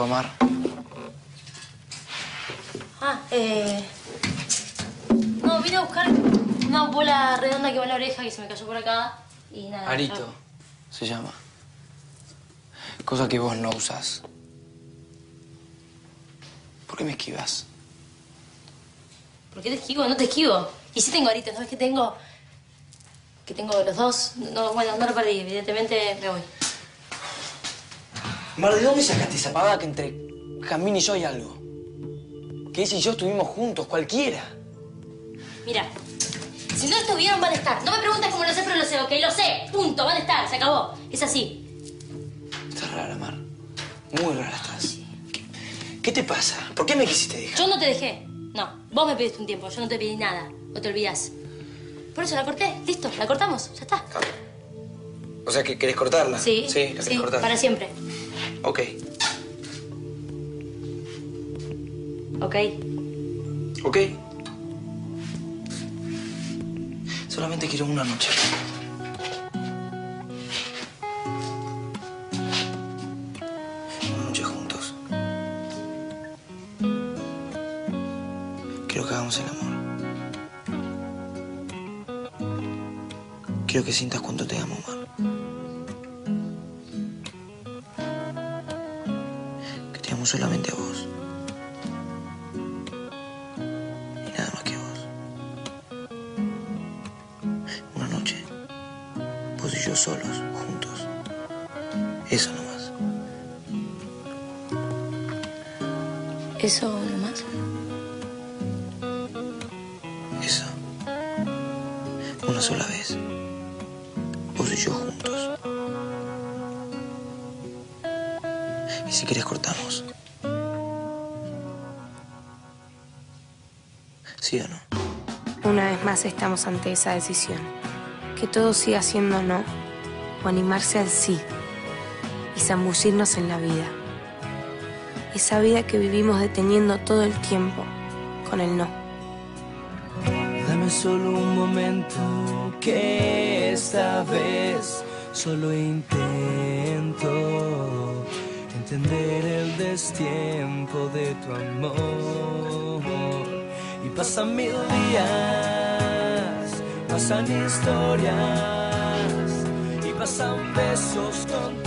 Mar? No, vine a buscar una bola redonda que va en la oreja que se me cayó por acá y nada. Arito, se llama. Cosa que vos no usás. ¿Por qué me esquivas? ¿Por qué te esquivo? No te esquivo. Y sí tengo aritos, ¿no? Es que tengo... Que tengo los dos. No, bueno, no lo perdí. Evidentemente me voy. Mar, ¿de dónde sacaste esa pavada que entre Jazmín y yo hay algo? Que ella y yo estuvimos juntos, cualquiera. Mira, si no estuvieron, van a estar. No me preguntes cómo lo sé, pero lo sé, ¿ok? Lo sé. Punto. Van a estar. Se acabó. Es así. Estás rara, Mar. Muy rara estás. ¿Qué te pasa? ¿Por qué me quisiste dejar? Yo no te dejé. No. Vos me pediste un tiempo. Yo no te pedí nada. ¿O te olvidás? Por eso la corté. Listo. La cortamos. Ya está. O sea, ¿que querés cortarla? Sí. Sí, la querés cortar. Para siempre. Ok. Ok. Ok. Solamente quiero una noche. Una noche juntos. Quiero que hagamos el amor. Quiero que sientas cuánto te amo, Mar. Que te amo solamente a vos. Y nada más que vos. Una noche. Vos y yo solos, juntos. Eso nomás. ¿Eso nomás? Eso. Una sola vez. Vos y yo juntos. Y si querés cortamos. ¿Sí o no? Una vez más estamos ante esa decisión. Que todo siga siendo no o animarse al sí y zambullirnos en la vida. Esa vida que vivimos deteniendo todo el tiempo con el no. Dame solo un momento, que esta vez solo intento entender el destiempo de tu amor. Y pasan 1000 días, pasan historias y pasan besos con